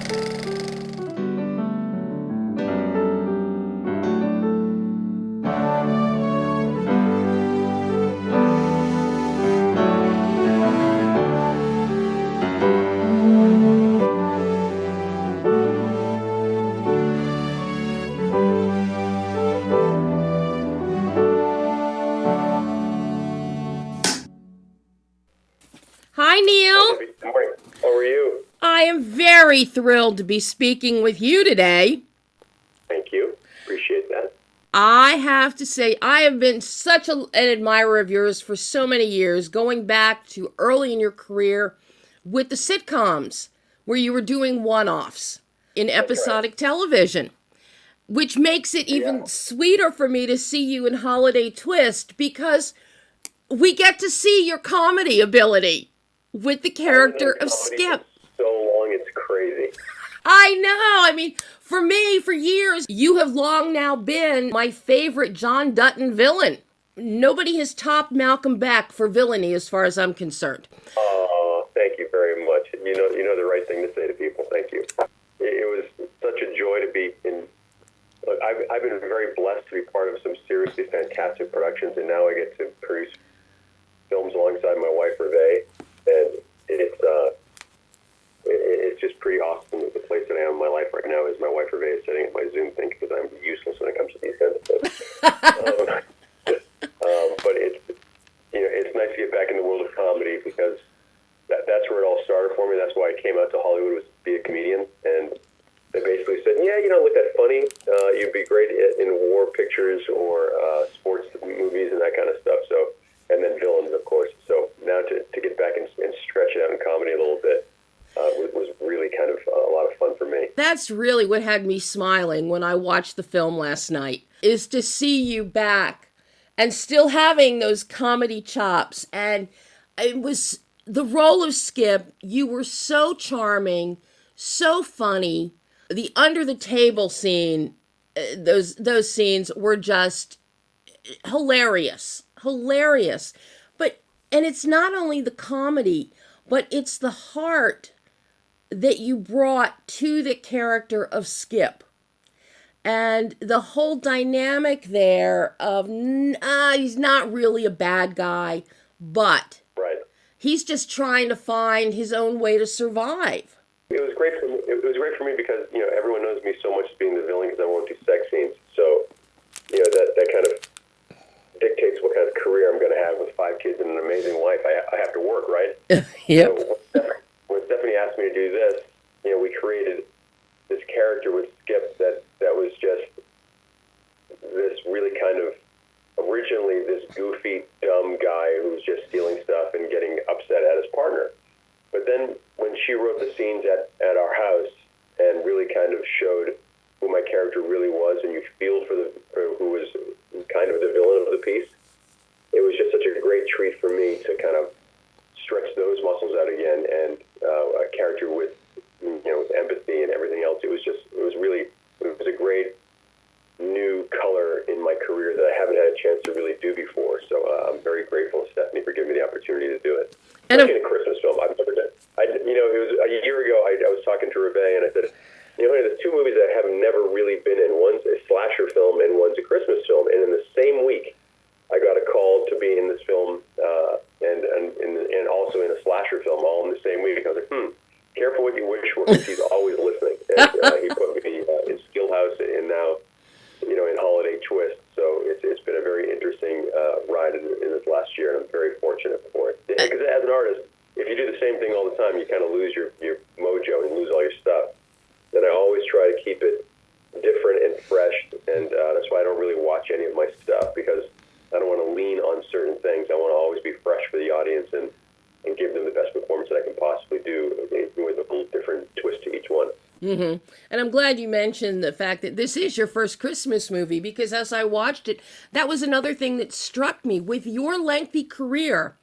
Hi, Neil. Good morning. How are you? I am very thrilled to be speaking with you today. Thank you. Appreciate that. I have to say, I have been such an admirer of yours for so many years, going back to early in your career with the sitcoms, where you were doing one-offs in episodic television, which makes it even sweeter for me to see you in Holiday Twist, because we get to see your comedy ability with the character of Skip. So long, it's crazy. I know. I mean, for me, for years, you have long now been my favorite John Dutton villain. Nobody has topped Malcolm Beck for villainy, as far as I'm concerned. Oh, thank you very much. You know the right thing to say to people. Thank you. It was such a joy to be in. Look, I've been very blessed to be part of some seriously fantastic productions, and now I get to produce films alongside my wife, Reve, and it's just pretty awesome that the place that I am in my life right now is my wife, Reve, is sitting at my Zoom thing, because I'm useless when it comes to these kinds of things. But it's nice to get back in the world of comedy, because that's where it all started for me. That's why I came out to Hollywood, was to be a comedian, and they basically said, yeah, you don't look that funny. You'd be great in war pictures or sports movies and that kind of stuff. So, and then villains, of course. So now to get back and stretch it out in comedy a little bit was really kind of a lot of fun for me. That's really what had me smiling when I watched the film last night, is to see you back and still having those comedy chops. And it was the role of Skip. You were so charming, so funny. The under the table scene, those scenes were just hilarious. And it's not only the comedy, but it's the heart that you brought to the character of Skip. And the whole dynamic there of, he's not really a bad guy, but he's just trying to find his own way to survive. It was great for me. It was great for me because, everyone knows me so much as being the villain because I won't do sex scenes. So, that kind of dictates what kind of career I'm going to have with 5 kids and an amazing wife. I have to work, right? Yep. So when Stephanie asked me to do this, we created this character with Skip that was just this really kind of, originally this goofy, dumb guy who was just stealing stuff and getting upset at his partner. But then when she wrote the scenes at our house and really kind of showed who my character really was, and you feel for who was kind of the villain of the piece, it was just such a great treat for me to kind of stretch those muscles out again, and a character with with empathy and everything else. It was a great new color in my career that I haven't had a chance to really do before. So I'm very grateful to Stephanie for giving me the opportunity to do it. And in a Christmas film, I've never done. It was a year ago. I was talking to Reve, and I said, honey, there's 2 movies that I have never really been in. One's a slasher film, and one's a Christmas film. And in the same week, I got a call to be in this film, and also in a slasher film, all in the same week. I was like, careful what you wish for, because he's always listening. And he put me in Skill House, and now, in Holiday Twist. So it's been a very interesting ride in this last year, and I'm very fortunate for it. Because as an artist, if you do the same thing all the time, you kind of lose your mojo and lose all your stuff. And I always try to keep it different and fresh, and that's why I don't really watch any of my stuff, because I don't want to lean on certain things. I want to always be fresh for the audience and give them the best performance that I can possibly do with a little different twist to each one. Mm-hmm. And I'm glad you mentioned the fact that this is your first Christmas movie, because as I watched it, that was another thing that struck me. With your lengthy career,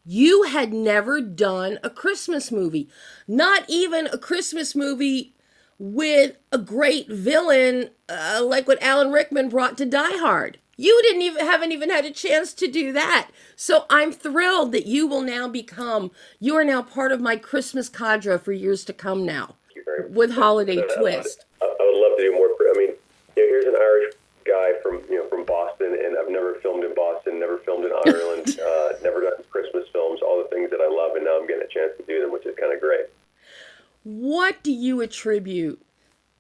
you had never done a Christmas movie. Not even a Christmas movie with a great villain like what Alan Rickman brought to Die Hard. You haven't even had a chance to do that. So I'm thrilled that you are now part of my Christmas cadre for years to come now. Thank you very with holiday I twist. would love to do more. I mean, here's an Irish guy from Boston, and I've never filmed in Boston, never filmed in Ireland, never done Christmas films, all the things that I love, and now I'm getting a chance to do them, which is kind of great. What do you attribute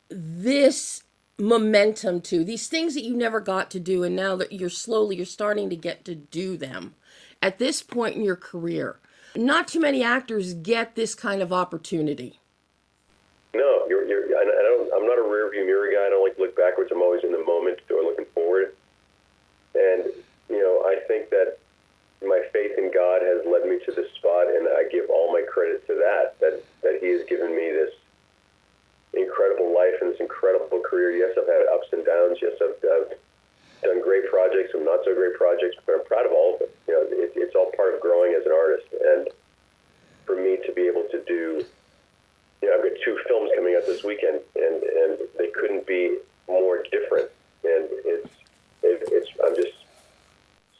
this momentum to? These things that you never got to do, and now that you're starting to get to do them at this point in your career. Not too many actors get this kind of opportunity. No, I'm not a rear view mirror guy. I don't like to look backwards. I'm always in the moment or looking forward. And, I think that my faith in God has led me to this spot, and I give all my credit to that He has given me this incredible life and this incredible career. Yes, I've had ups and downs. Yes, I've done great projects and not so great projects, but I'm proud of all of it. It's all part of growing as an artist. And for me to be able to do, I've got 2 films coming out this weekend, and they couldn't be more different. And I'm just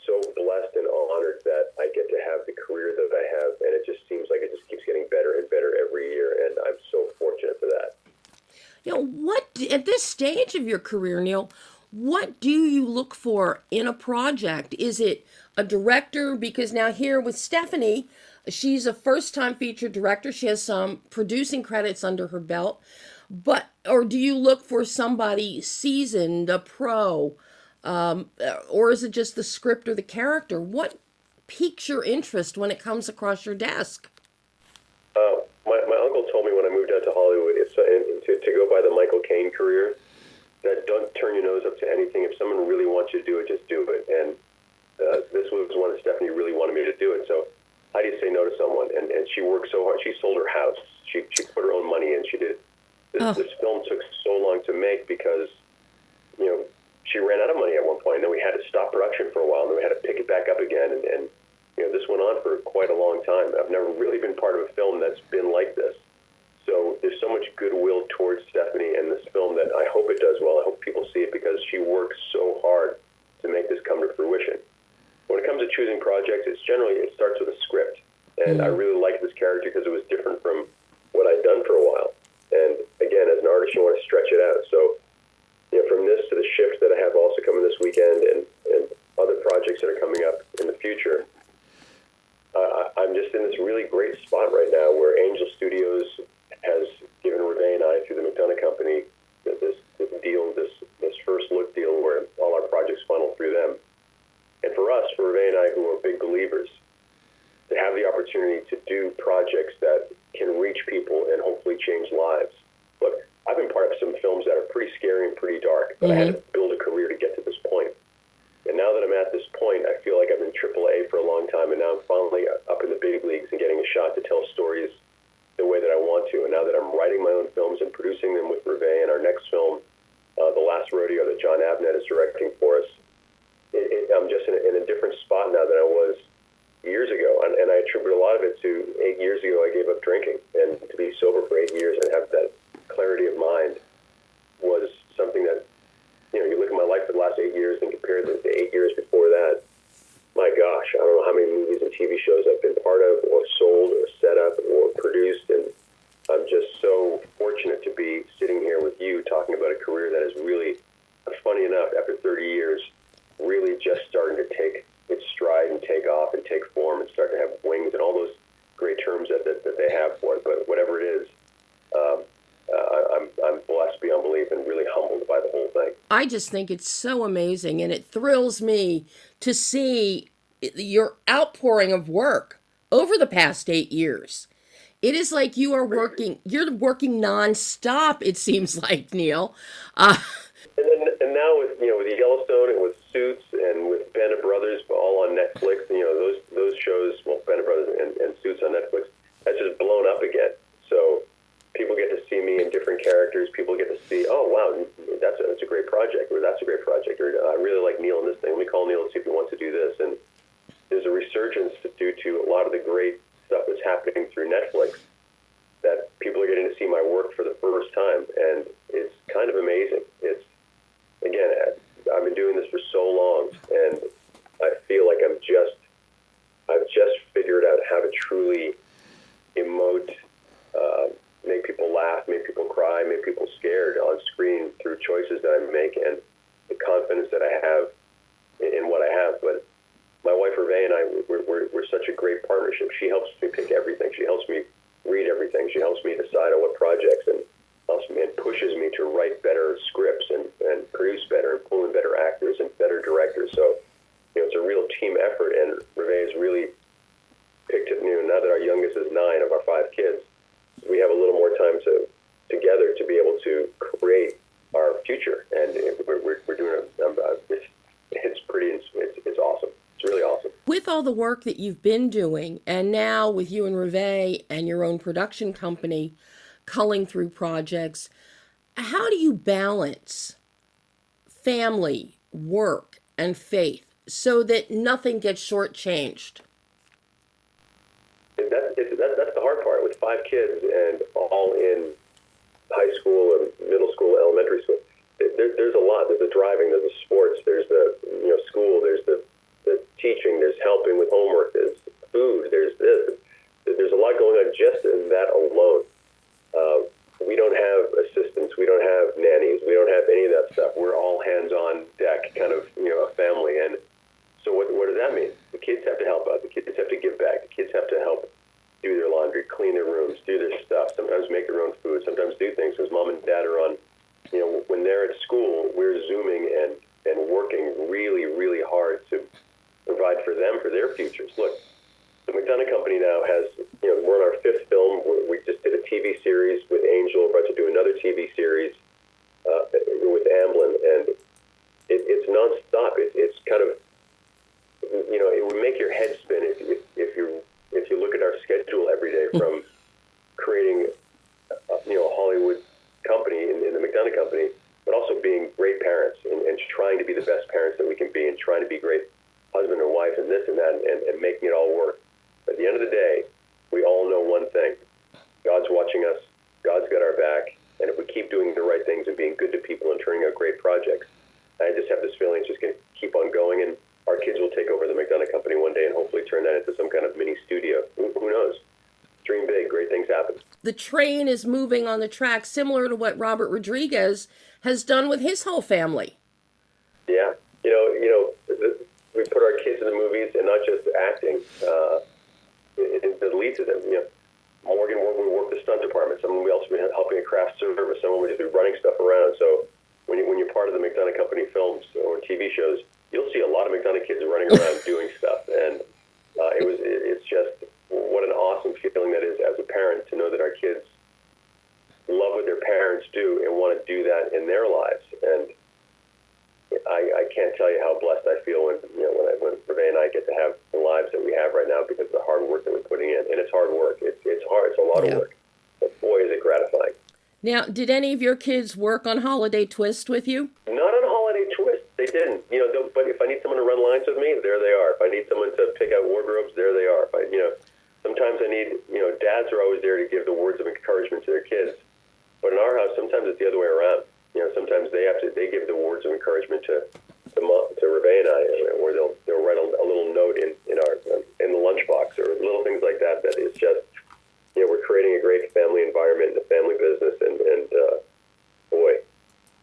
so blessed and honored that I get to have the career that I have, and it just seems like it just keeps getting better and better every year, and I'm so fortunate for that. What at this stage of your career, Neil, what do you look for in a project? Is it a director? Because now here with Stephanie, she's a first-time feature director. She has some producing credits under her belt. Or do you look for somebody seasoned, a pro? Or is it just the script or the character? What piques your interest when it comes across your desk? My uncle told me when I moved out to Hollywood, to go by the Michael Caine career, that don't turn your nose up to anything. If someone really wants you to do it, just do it. And this was one that Stephanie really wanted me to do it. So how do you say no to someone? And she worked so hard. She sold her house. She put her own money in. She did. This film took so long to make because, she ran out of money at one point. And then we had to stop production for a while. And then we had to pick it back up again. And this went on for quite a long time. I've never really been part of a film that's been like this. So there's so much goodwill towards Stephanie and this film that I hope it does well. I hope people see it because she works so hard to make this come to fruition. When it comes to choosing projects, it starts with a script. And I really liked this character because it was different from what I'd done for a while. And again, as an artist, you want to stretch it out. So, from this to the shift that I have also coming this weekend and other projects that are coming up in the future, I'm just in this really great spot right now where Angel Studios has given Reve and I through the McDonough Company this deal, this first look deal where all our projects funnel through them. And for us, for Reve and I, who are big believers, to have the opportunity to do projects that can reach people and hopefully change lives. Look, I've been part of some films that are pretty scary and pretty dark, but I had to build a career to get to this point. And now that I'm at this point, I feel like I've been AAA for a long time, and now I'm finally up in the big leagues and getting a shot to tell stories the way that I want to. And now that I'm writing my own films and producing them with Reve and our next film, The Last Rodeo that John Abnett is directing for us, I'm just in a different spot now than I was years ago. And I attribute a lot of it to 8 years ago I gave up drinking. And to be sober for 8 years and have that clarity of mind was something that, you look at my life for the last 8 years and compare it to 8 years before that. My gosh, I don't know how many movies and TV shows I've been part of or sold or set up or produced. And I'm just so fortunate to be sitting here with you talking about a career that is really, funny enough, after 30 years, really just starting to take its stride and take off and take form and start to have wings and all those great terms that they have for it. But whatever it is, I'm blessed beyond belief and really humbled by the whole thing. I just think it's so amazing, and it thrills me to see your outpouring of work over the past 8 years. It is like you're working nonstop, it seems like, Neil. And now with Yellowstone and with Suits and with Band of Brothers, all on Netflix, those shows, Band of Brothers and Suits on Netflix, that's just blown up again. So people get to see me in different characters. People get to see, oh, wow, that's a great project, or that's a great project, or I really like Neil in this thing. Let me call Neil and see if he wants to do this. And there's a resurgence due to a lot of the great stuff that's happening through Netflix that people are getting to see my work for the first time. And it's kind of amazing. It's, again, I've been doing this for so long, and I feel like I've just figured out how to truly emote, make people laugh, make people cry. make people scared on screen through choices that I make and the confidence that I have in what I have. But my wife, Hervé, and I, we're such a great partnership. She helps me pick everything. She helps me read everything. She helps me decide on what projects and helps me and pushes me to write better scripts and produce better and pull in better actors and better directors. So, it's a real team effort, and Hervé has really picked it. Now that our youngest is 9 of our 5 kids, we have a little more time together to be able to create our future, and we're doing it's awesome. It's really awesome. With all the work that you've been doing, and now with you and Hervé and your own production company culling through projects, how do you balance family, work, and faith so that nothing gets shortchanged? That's the hard part with 5 kids and all in high school and middle school, elementary school. There's a lot. There's the driving, there's the sports, there's the school, there's the teaching, there's helping with homework, there's food, there's this. There's a lot going on just in that alone. We don't have assistants, we don't have nannies, we don't have any of that stuff. We're all hands on deck, kind of a family. And so what does that mean? The kids have to help out. The kids have to give back. The kids have to help do their laundry, clean their rooms, do their stuff. Sometimes make their own food. Sometimes do things because mom and dad are on. When they're at school, we're zooming and working really, really hard to provide for them for their futures. Look, the McDonough Company now has. We're on our 5th film. We just did a TV series with Angel. We're about to do another TV series with Amblin, and it's nonstop. It's kind of. It would make your head spin if you look at our schedule every day from creating a Hollywood company in the McDonough Company, but also being great parents and trying to be the best parents that we can be and trying to be great husband and wife and this and that and making it all work. At the end of the day, we all know one thing. God's watching us. God's got our back. And if we keep doing the right things and being good to people and turning out great projects, I just have this feeling it's just going to keep on going, and our kids will take over the McDonough Company one day and hopefully turn that into some kind of mini studio. Who knows? Dream big, great things happen. The train is moving on the track similar to what Robert Rodriguez has done with his whole family. Yeah. We put our kids in the movies and not just acting. It leads to them. Morgan will work the stunt department. Someone else will be helping a craft service. Someone will just be running stuff around. So when you're part of the McDonough Company films or TV shows, you'll see a lot of McDonough kids running around doing stuff. And it's just what an awesome feeling that is as a parent to know that our kids love what their parents do and want to do that in their lives. And I can't tell you how blessed I feel when Hervé and I get to have the lives that we have right now because of the hard work that we're putting in. And it's hard work. It's hard. It's a lot of work. But boy, is it gratifying. Now, did any of your kids work on Holiday Twist with you? Not on Holiday Twist. They didn't. But if I need someone to run lines with me, there they are. If I need someone to pick out wardrobes, there they are. Sometimes I need, dads are always there to give the words of encouragement to their kids. But in our house, sometimes it's the other way around. Sometimes they give the words of encouragement to Hervé and I, where they'll write a little note in the lunchbox or little things like that. That is just, we're creating a great family environment in the family business. And boy,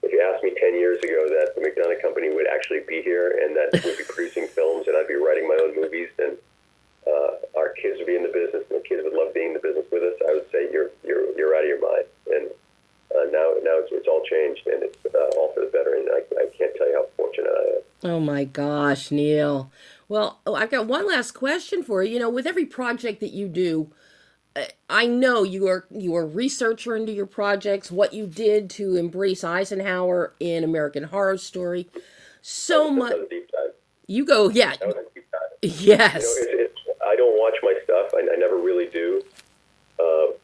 if you asked me 10 years ago that the McDonough Company would actually be here and that we'd be producing films and I'd be writing my own movies and our kids would be in the business and the kids would love being in the business with us, I would say you're out of your mind. And now it's all changed and it's all for the better. And I can't tell you how fortunate I am. Oh my gosh, Neil. Well, I've got one last question for you. With every project that you do, I know you are a researcher into your projects, what you did to embrace Eisenhower in American Horror Story. So much. That was a deep dive. You go, yeah. That was a deep dive. Yes. I don't watch my stuff. I never really do.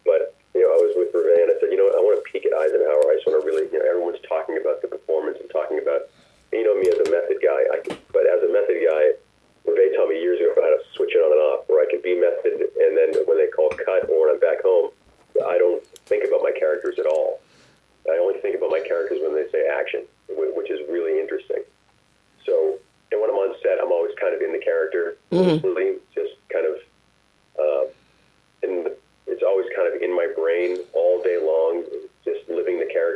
But I was with Hervé and I said, I want to peek at Eisenhower. I just want to really, everyone's talking about the performance and talking about, me as a method guy. But as a method guy, Hervé taught me years ago how to switch it on and off, where I could be method, and then when they call cut or when I'm back home, I don't think about my characters at all. I only think about my characters when they say action, which is really interesting. So, and when I'm on set, I'm always kind of in the character, just kind of, and it's always kind of in my brain all day long, just living the character.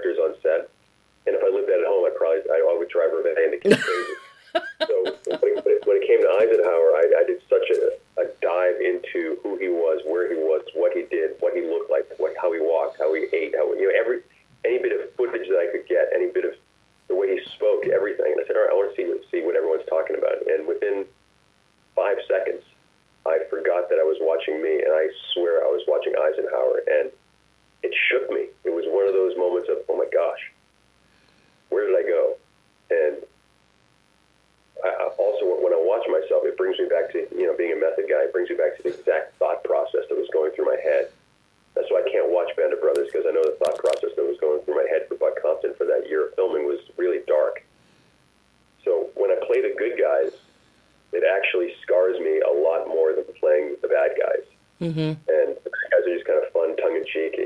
shook me. It was one of those moments of, oh my gosh, where did I go? And also, when I watch myself, it brings me back to, being a method guy, it brings me back to the exact thought process that was going through my head. That's why I can't watch Band of Brothers, because I know the thought process that was going through my head for Buck Compton for that year of filming was really dark. So when I play the good guys, it actually scars me a lot more than playing the bad guys. Mm-hmm. And the bad guys are just kind of fun, tongue-in-cheek.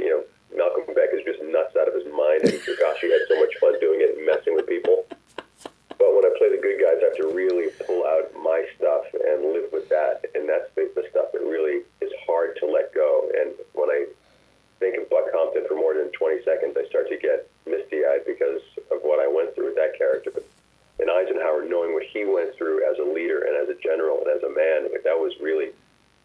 Malcolm Beck is just nuts out of his mind, and gosh, he had so much fun doing it and messing with people. But when I play the good guys, I have to really pull out my stuff and live with that. And that's the stuff that really is hard to let go. And when I think of Buck Compton for more than 20 seconds, I start to get misty-eyed because of what I went through with that character. But in Eisenhower, knowing what he went through as a leader and as a general and as a man, that was really,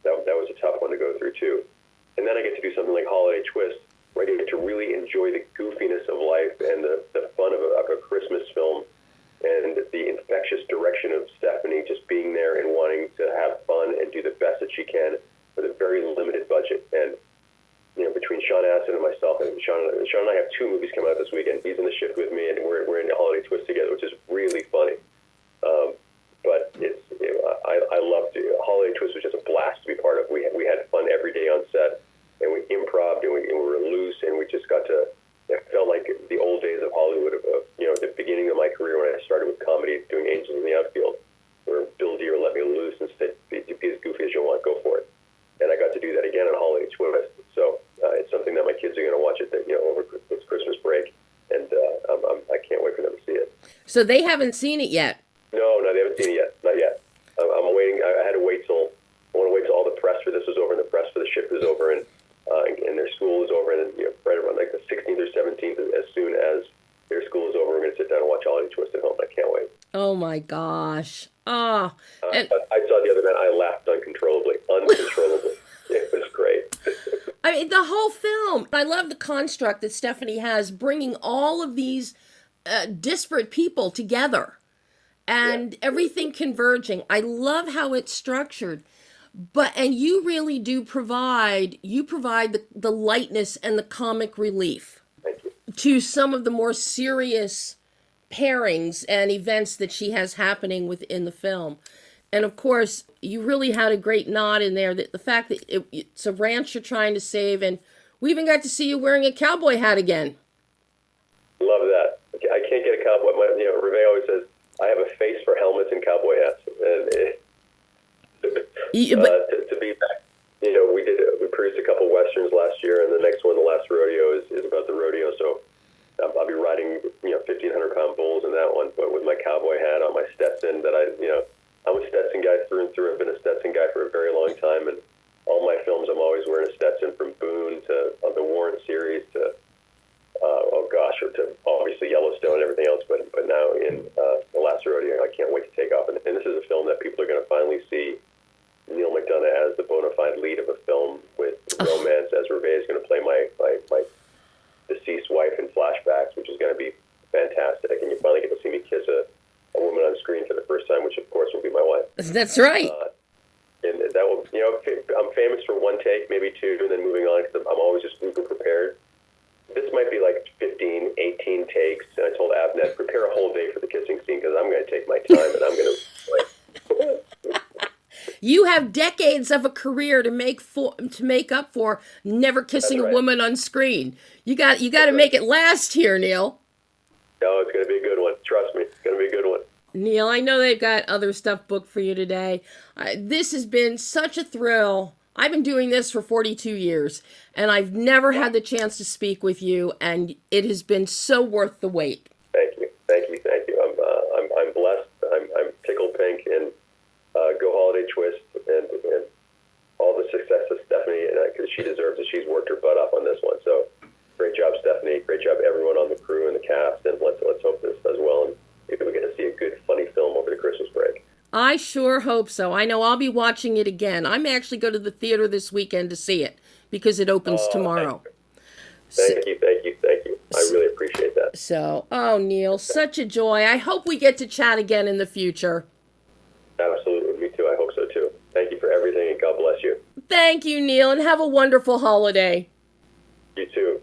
that was a tough one to go through too. And then I get to do something like Holiday Twist, where I get to really enjoy the goofiness of life and the fun of a Christmas film, and the infectious direction of Stephanie just being there and wanting to have fun and do the best that she can with a very limited budget. And between Sean Astin and myself, and Sean and I have 2 movies coming out this weekend. He's in the shift with me, and we're in Holiday Twist together, which is really funny. But I loved it. Holiday Twist was just a blast to be part of. We had fun every day on set, and we improv, and we were loose, and we just got to. It felt like the old days of Hollywood, the beginning of my career when I started with comedy, doing Angels in the Outfield, where Bill Deere let me loose and said, be as goofy as you want, go for it. And I got to do that again on Holiday Twist. So it's something that my kids are going to watch it, over this Christmas break, and I can't wait for them to see it. So they haven't seen it yet? No, they haven't seen it yet. Not yet. I'm waiting. I had to wait till all the press for this was over, and the press for the shift was over, and their school is over, and then, right around like the 16th or 17th, as soon as their school is over, we're going to sit down and watch Holiday Twist at home. I can't wait. Oh my gosh. I saw the other night. I laughed uncontrollably. It was great. I mean, the whole film. I love the construct that Stephanie has, bringing all of these disparate people together and everything converging. I love how it's structured. And you really do provide the lightness and the comic relief to some of the more serious pairings and events that she has happening within the film. And of course, you really had a great nod in there, that the fact that it's a ranch you're trying to save, and we even got to see you wearing a cowboy hat again. Love that. I can't get a cowboy. Reve always says, I have a face for helmets and cowboy hats. And to be back, we produced a couple westerns last year, and the next one, The Last Rodeo, is about the rodeo. So I'll be riding 1,500-pound bulls in that one, but with my cowboy hat on, my Stetson. I'm a Stetson guy through and through. I've been a Stetson guy for a very long time, and all my films I'm always wearing a Stetson, from Boone to the Warren series to to obviously Yellowstone and everything else. But now in The Last Rodeo, I can't wait to take off. And this is a film that people are going to finally see NEAL McDONOUGh as the bona fide lead of a film with romance, as Reve is going to play my deceased wife in flashbacks, which is going to be fantastic. And you finally get to see me kiss a woman on screen for the first time, which of course will be my wife. That's right. And that will, I'm famous for one take, maybe 2, and then moving on, because I'm always just uber prepared. This might be like 15, 18 takes, and I told Avnet, prepare a whole day for the kissing scene, because I'm going to take my time, and I'm going to You have decades of a career to make up for never kissing a woman on screen. You got to make it last here, Neil. No, it's going to be a good one. Trust me, it's going to be a good one. Neil, I know they've got other stuff booked for you today. This has been such a thrill. I've been doing this for 42 years, and I've never had the chance to speak with you, and it has been so worth the wait. Thank you. I'm blessed. I'm tickled pink, and go Holiday Twist, and all the success of Stephanie, because she deserves it. She's worked her butt off on this one. So great job, Stephanie. Great job, everyone on the crew and the cast, and let's hope this does well, and maybe we get to see a good, funny film over the Christmas break. I sure hope so. I know I'll be watching it again. I may actually go to the theater this weekend to see it, because it opens tomorrow. Thank you. I really appreciate that. So, Neil, such a joy. I hope we get to chat again in the future. Absolutely. Me too. I hope so too. Thank you for everything, and God bless you. Thank you, Neil, and have a wonderful holiday. You too.